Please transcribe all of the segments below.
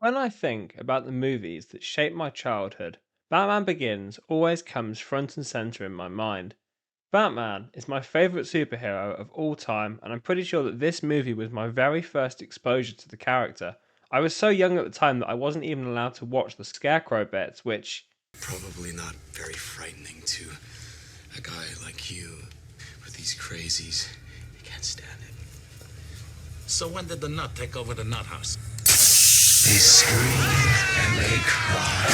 When I think about the movies that shaped my childhood, Batman Begins always comes front and center in my mind. Batman is my favourite superhero of all time, and I'm pretty sure that this movie was my very first exposure to the character. I was so young at the time that I wasn't even allowed to watch the Scarecrow bits, which, Probably not very frightening to a guy like you with these crazies. You can't stand it. So when did the nut take over the nut house? They scream and they cry.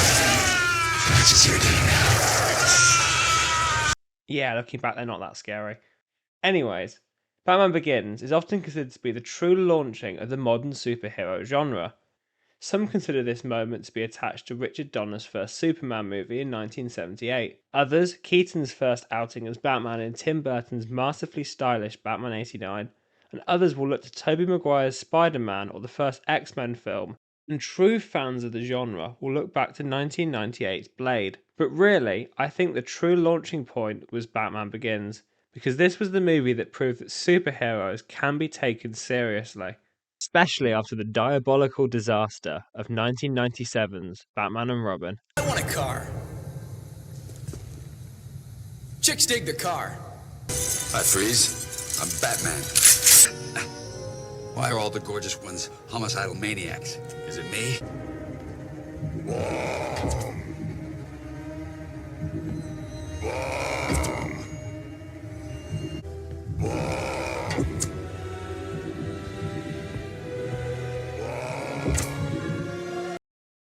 That's just your day now. yeah, looking back, they're not that scary. Anyways, Batman Begins is often considered to be the true launching of the modern superhero genre. Some consider this moment to be attached to Richard Donner's first Superman movie in 1978. Others, Keaton's first outing as Batman in Tim Burton's masterfully stylish Batman '89, and others will look to Tobey Maguire's Spider-Man or the first X-Men film. And true fans of the genre will look back to 1998's Blade. But really, I think the true launching point was Batman Begins, because this was the movie that proved that superheroes can be taken seriously, especially after the diabolical disaster of 1997's Batman and Robin. I want a car. Chicks dig the car. Hi, Freeze. I'm Batman. Why are all the gorgeous ones homicidal maniacs? Is it me?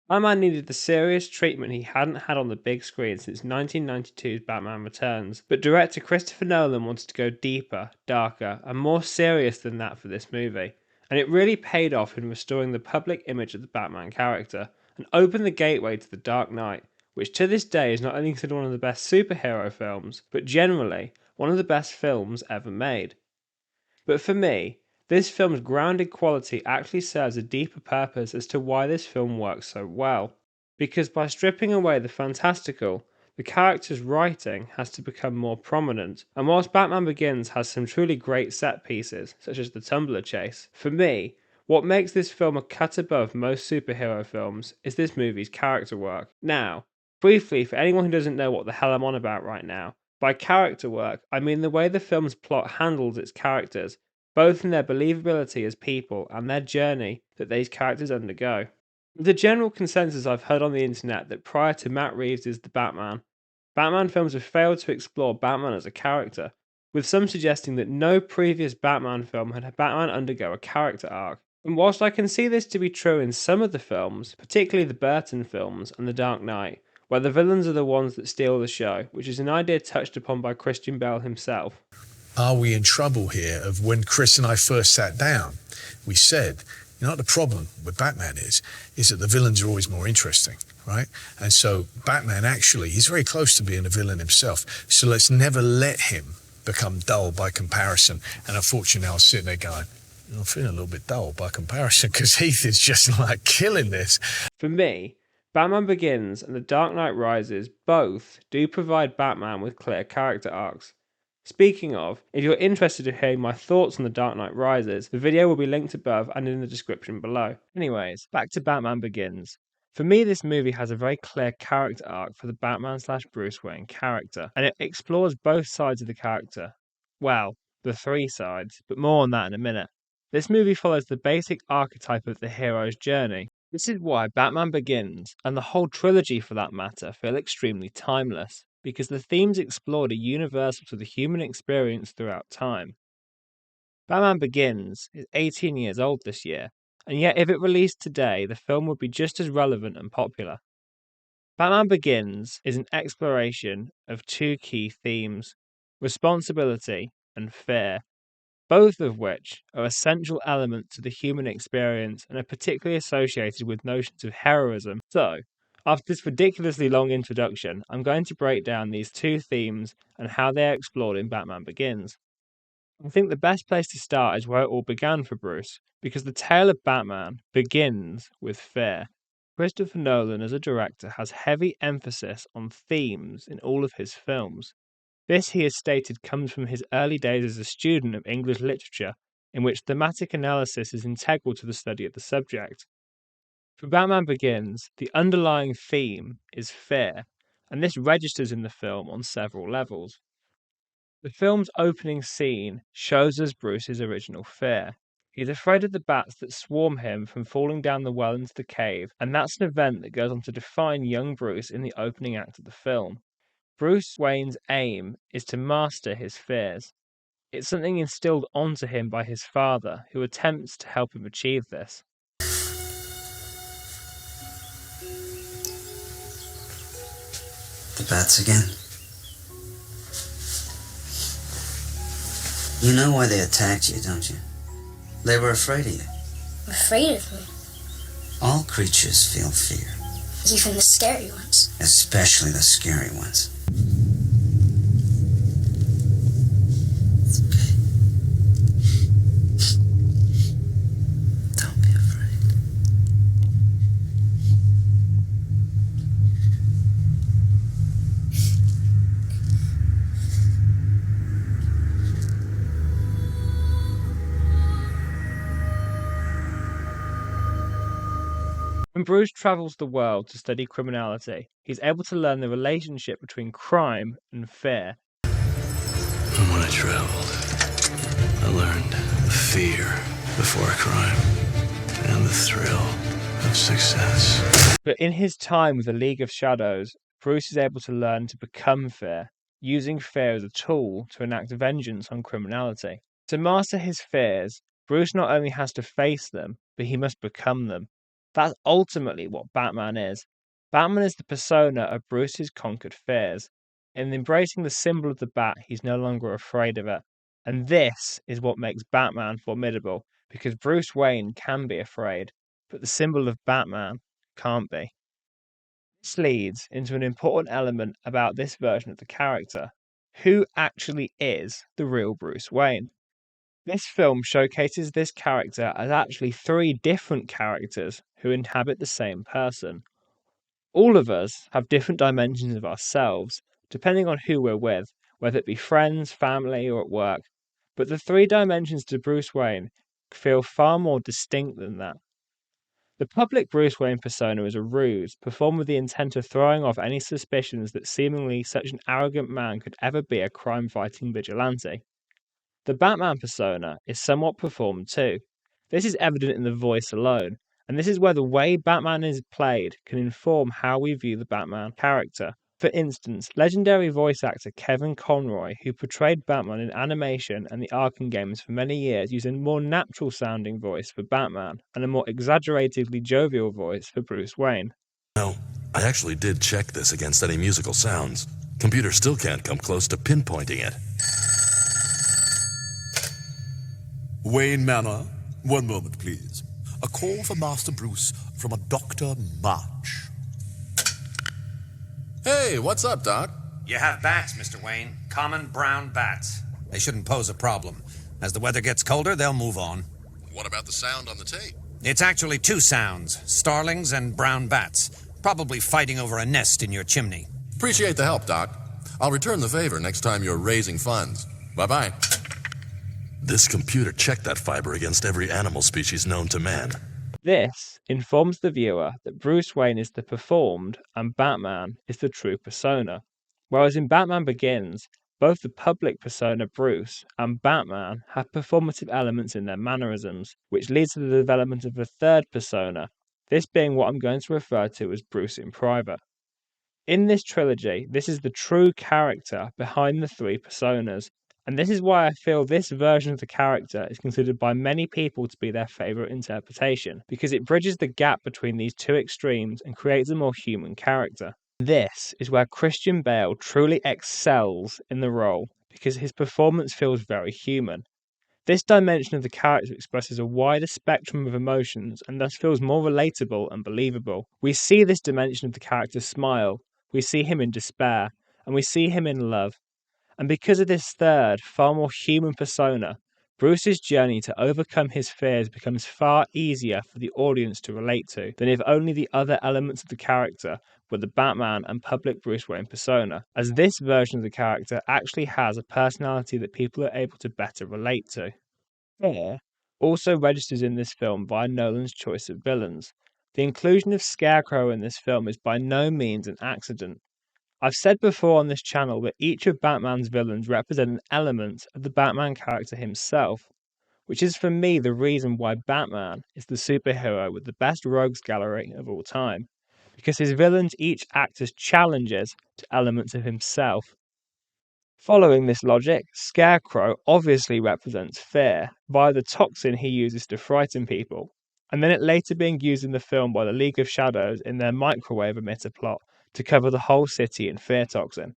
Batman needed the serious treatment he hadn't had on the big screen since 1992's Batman Returns, but director Christopher Nolan wanted to go deeper, darker, and more serious than that for this movie, and it really paid off in restoring the public image of the Batman character, and opened the gateway to The Dark Knight, which to this day is not only considered one of the best superhero films, but generally one of the best films ever made. But for me, this film's grounded quality actually serves a deeper purpose as to why this film works so well. Because by stripping away the fantastical, the character's writing has to become more prominent. And whilst Batman Begins has some truly great set pieces, such as the tumbler chase, for me, what makes this film a cut above most superhero films is this movie's character work. Now, briefly, for anyone who doesn't know what the hell I'm on about right now, by character work, I mean the way the film's plot handles its characters, both in their believability as people and their journey that these characters undergo. The general consensus I've heard on the internet that prior to Matt Reeves' The Batman, Batman films have failed to explore Batman as a character, with some suggesting that no previous Batman film had Batman undergo a character arc. And whilst I can see this to be true in some of the films, particularly the Burton films and The Dark Knight, where the villains are the ones that steal the show, which is an idea touched upon by Christian Bale himself. Are we in trouble here? Of when Chris and I first sat down, we said, you know what the problem with Batman is that the villains are always more interesting, right? And so Batman actually, he's very close to being a villain himself. So let's never let him become dull by comparison. And unfortunately, I was sitting there going, I'm feeling a little bit dull by comparison because Heath is just like killing this. For me, Batman Begins and The Dark Knight Rises both do provide Batman with clear character arcs. Speaking of, if you're interested in hearing my thoughts on The Dark Knight Rises, the video will be linked above and in the description below. Anyways, back to Batman Begins. For me, this movie has a very clear character arc for the Batman / Bruce Wayne character, and it explores both sides of the character. Well, the three sides, but more on that in a minute. This movie follows the basic archetype of the hero's journey. This is why Batman Begins, and the whole trilogy for that matter, feel extremely timeless, because the themes explored are universal to the human experience throughout time. Batman Begins is 18 years old this year, and yet if it released today, the film would be just as relevant and popular. Batman Begins is an exploration of two key themes: responsibility and fear, both of which are essential elements to the human experience and are particularly associated with notions of heroism. So, after this ridiculously long introduction, I'm going to break down these two themes and how they are explored in Batman Begins. I think the best place to start is where it all began for Bruce, because the tale of Batman begins with fear. Christopher Nolan as a director has heavy emphasis on themes in all of his films. This, he has stated, comes from his early days as a student of English literature, in which thematic analysis is integral to the study of the subject. For Batman Begins, the underlying theme is fear, and this registers in the film on several levels. The film's opening scene shows us Bruce's original fear. He's afraid of the bats that swarm him from falling down the well into the cave, and that's an event that goes on to define young Bruce in the opening act of the film. Bruce Wayne's aim is to master his fears. It's something instilled onto him by his father, who attempts to help him achieve this. The bats again. You know why they attacked you, don't you? They were afraid of you. Afraid of me? All creatures feel fear. Even the scary ones. Especially the scary ones. It's okay. Don't be afraid. When Bruce travels the world to study criminality, he's able to learn the relationship between crime and fear. And when I traveled, I learned the fear before crime and the thrill of success. But in his time with the League of Shadows, Bruce is able to learn to become fear, using fear as a tool to enact vengeance on criminality. To master his fears, Bruce not only has to face them, but he must become them. That's ultimately what Batman is. Batman is the persona of Bruce's conquered fears. In embracing the symbol of the bat, he's no longer afraid of it. And this is what makes Batman formidable, because Bruce Wayne can be afraid, but the symbol of Batman can't be. This leads into an important element about this version of the character. Who actually is the real Bruce Wayne? This film showcases this character as actually three different characters who inhabit the same person. All of us have different dimensions of ourselves, depending on who we're with, whether it be friends, family, or at work. But the three dimensions to Bruce Wayne feel far more distinct than that. The public Bruce Wayne persona is a ruse, performed with the intent of throwing off any suspicions that seemingly such an arrogant man could ever be a crime-fighting vigilante. The Batman persona is somewhat performed too. This is evident in the voice alone, and this is where the way Batman is played can inform how we view the Batman character. For instance, legendary voice actor Kevin Conroy, who portrayed Batman in animation and the Arkham games for many years, used a more natural sounding voice for Batman and a more exaggeratedly jovial voice for Bruce Wayne. No, I actually did check this against any musical sounds. Computer still can't come close to pinpointing it. Wayne Manor, one moment, please. A call for Master Bruce from a Dr. March. Hey, what's up, Doc? You have bats, Mr. Wayne. Common brown bats. They shouldn't pose a problem. As the weather gets colder, they'll move on. What about the sound on the tape? It's actually two sounds, starlings and brown bats, probably fighting over a nest in your chimney. Appreciate the help, Doc. I'll return the favor next time you're raising funds. Bye-bye. This computer checked that fiber against every animal species known to man. This informs the viewer that Bruce Wayne is the performed and Batman is the true persona. Whereas in Batman Begins, both the public persona Bruce and Batman have performative elements in their mannerisms, which leads to the development of a third persona, this being what I'm going to refer to as Bruce in private. In this trilogy, this is the true character behind the three personas, and this is why I feel this version of the character is considered by many people to be their favourite interpretation, because it bridges the gap between these two extremes and creates a more human character. This is where Christian Bale truly excels in the role, because his performance feels very human. This dimension of the character expresses a wider spectrum of emotions and thus feels more relatable and believable. We see this dimension of the character smile, we see him in despair, and we see him in love. And because of this third, far more human persona, Bruce's journey to overcome his fears becomes far easier for the audience to relate to than if only the other elements of the character were the Batman and public Bruce Wayne persona, as this version of the character actually has a personality that people are able to better relate to. Fear also registers in this film via Nolan's choice of villains. The inclusion of Scarecrow in this film is by no means an accident. I've said before on this channel that each of Batman's villains represent an element of the Batman character himself, which is for me the reason why Batman is the superhero with the best rogues gallery of all time, because his villains each act as challenges to elements of himself. Following this logic, Scarecrow obviously represents fear via the toxin he uses to frighten people, and then it later being used in the film by the League of Shadows in their microwave emitter plot to cover the whole city in fear toxin.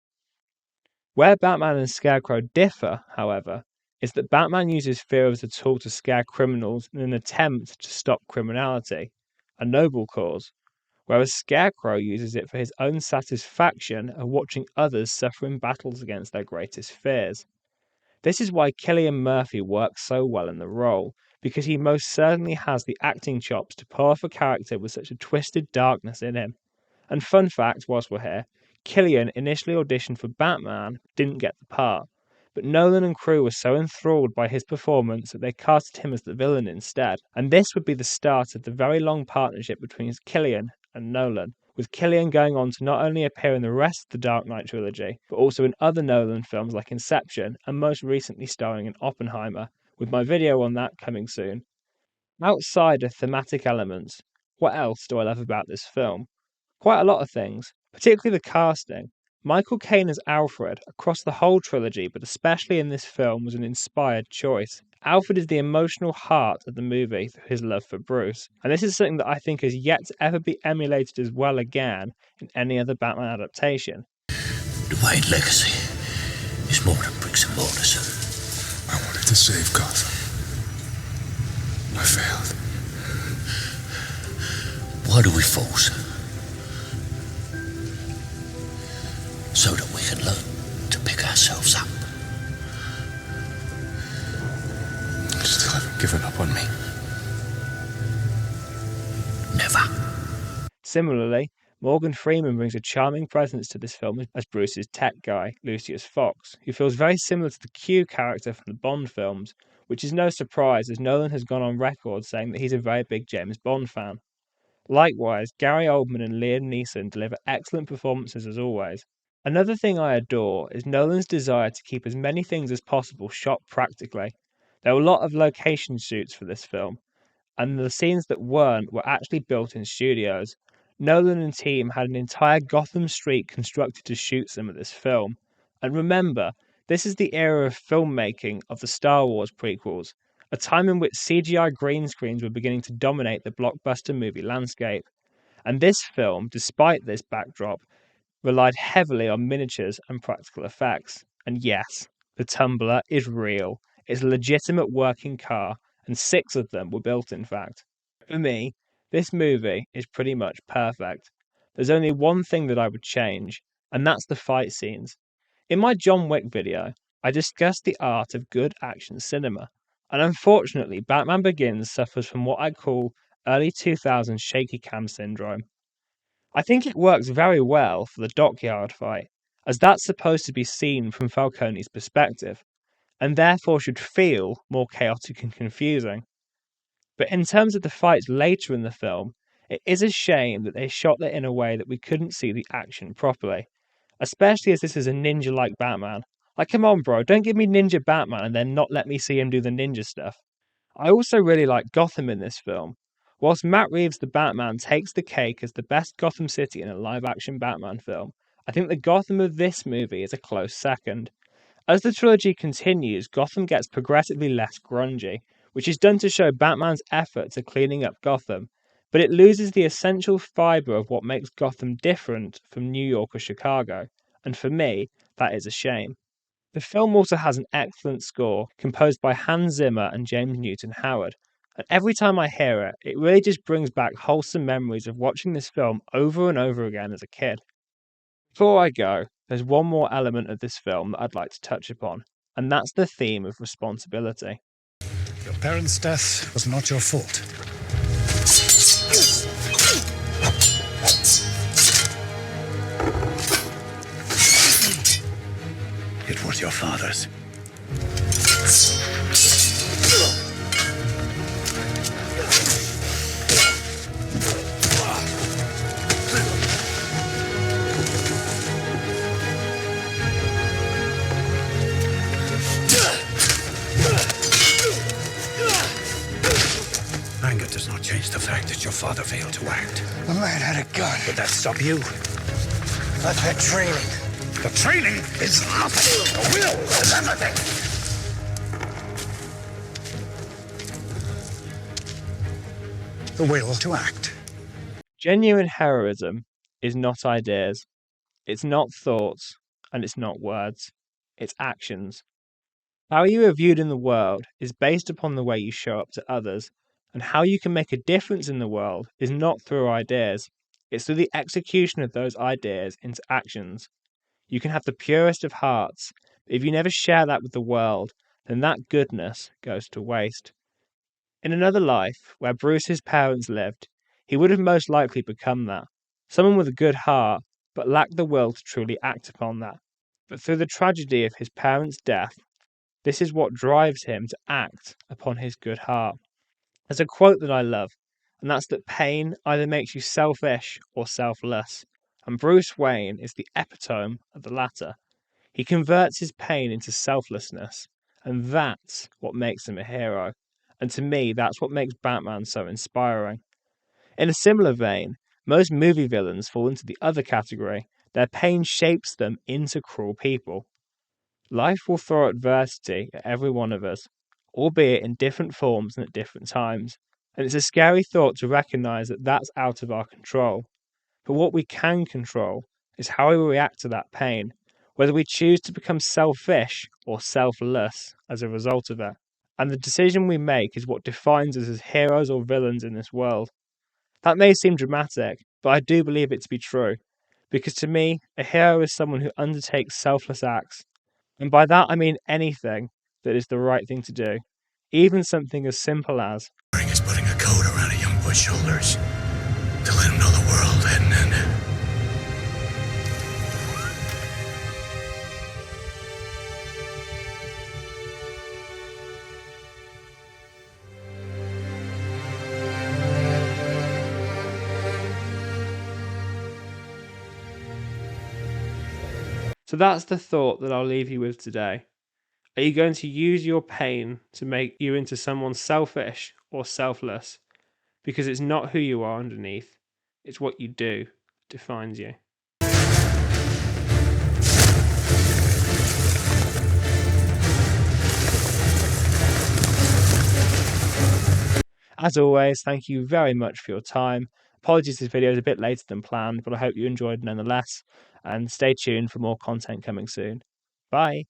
Where Batman and Scarecrow differ, however, is that Batman uses fear as a tool to scare criminals in an attempt to stop criminality, a noble cause, whereas Scarecrow uses it for his own satisfaction of watching others suffer in battles against their greatest fears. This is why Cillian Murphy works so well in the role, because he most certainly has the acting chops to pull off a character with such a twisted darkness in him. And fun fact, whilst we're here, Cillian initially auditioned for Batman, but didn't get the part. But Nolan and crew were so enthralled by his performance that they casted him as the villain instead. And this would be the start of the very long partnership between Cillian and Nolan, with Cillian going on to not only appear in the rest of the Dark Knight trilogy, but also in other Nolan films like Inception, and most recently starring in Oppenheimer, with my video on that coming soon. Outside of thematic elements, what else do I love about this film? Quite a lot of things, particularly the casting. Michael Caine as Alfred across the whole trilogy, but especially in this film, was an inspired choice. Alfred is the emotional heart of the movie through his love for Bruce, and this is something that I think has yet to ever be emulated as well again in any other Batman adaptation. The Wayne legacy is more than bricks and mortars. I wanted to save Gotham. I failed. Why do we force? So that we can learn to pick ourselves up. You still haven't given up on me. Never. Similarly, Morgan Freeman brings a charming presence to this film as Bruce's tech guy, Lucius Fox, who feels very similar to the Q character from the Bond films, which is no surprise as Nolan has gone on record saying that he's a very big James Bond fan. Likewise, Gary Oldman and Liam Neeson deliver excellent performances as always. Another thing I adore is Nolan's desire to keep as many things as possible shot practically. There were a lot of location shoots for this film, and the scenes that weren't were actually built in studios. Nolan and team had an entire Gotham street constructed to shoot some of this film. And remember, this is the era of filmmaking of the Star Wars prequels, a time in which CGI green screens were beginning to dominate the blockbuster movie landscape. And this film, despite this backdrop, relied heavily on miniatures and practical effects. And yes, the Tumbler is real. It's a legitimate working car, and 6 of them were built, in fact. For me, this movie is pretty much perfect. There's only one thing that I would change, and that's the fight scenes. In my John Wick video, I discussed the art of good action cinema, and unfortunately, Batman Begins suffers from what I call early 2000s shaky cam syndrome. I think it works very well for the dockyard fight, as that's supposed to be seen from Falcone's perspective, and therefore should feel more chaotic and confusing. But in terms of the fights later in the film, it is a shame that they shot it in a way that we couldn't see the action properly, especially as this is a ninja-like Batman. Like, come on bro, don't give me Ninja Batman and then not let me see him do the ninja stuff. I also really like Gotham in this film. Whilst Matt Reeves' The Batman takes the cake as the best Gotham City in a live-action Batman film, I think the Gotham of this movie is a close second. As the trilogy continues, Gotham gets progressively less grungy, which is done to show Batman's efforts at cleaning up Gotham, but it loses the essential fibre of what makes Gotham different from New York or Chicago, and for me, that is a shame. The film also has an excellent score, composed by Hans Zimmer and James Newton Howard, and every time I hear it, it really just brings back wholesome memories of watching this film over and over again as a kid. Before I go, there's one more element of this film that I'd like to touch upon, and that's the theme of responsibility. Your parents' death was not your fault. It was your father's. your father failed to act. The man had a gun. Would that stop you? I've had training. The training is nothing. The will is everything. The will to act. Genuine heroism is not ideas, it's not thoughts, and it's not words. It's actions. How you are viewed in the world is based upon the way you show up to others, and how you can make a difference in the world is not through ideas, it's through the execution of those ideas into actions. You can have the purest of hearts, but if you never share that with the world, then that goodness goes to waste. In another life, where Bruce's parents lived, he would have most likely become that. Someone with a good heart, but lacked the will to truly act upon that. But through the tragedy of his parents' death, this is what drives him to act upon his good heart. There's a quote that I love, and that's that pain either makes you selfish or selfless, and Bruce Wayne is the epitome of the latter. He converts his pain into selflessness, and that's what makes him a hero. And to me, that's what makes Batman so inspiring. In a similar vein, most movie villains fall into the other category. Their pain shapes them into cruel people. Life will throw adversity at every one of us, albeit in different forms and at different times. And it's a scary thought to recognize that that's out of our control. But what we can control is how we react to that pain, whether we choose to become selfish or selfless as a result of it. And the decision we make is what defines us as heroes or villains in this world. That may seem dramatic, but I do believe it to be true, because to me, a hero is someone who undertakes selfless acts, and by that I mean anything that is the right thing to do, even something as simple as Is putting a coat around a young boy's shoulders to let him know the world hadn't ended. So that's the thought that I'll leave you with today. Are you going to use your pain to make you into someone selfish or selfless? Because it's not who you are underneath, it's what you do that defines you. As always, thank you very much for your time. Apologies this video is a bit later than planned, but I hope you enjoyed nonetheless, and stay tuned for more content coming soon. Bye!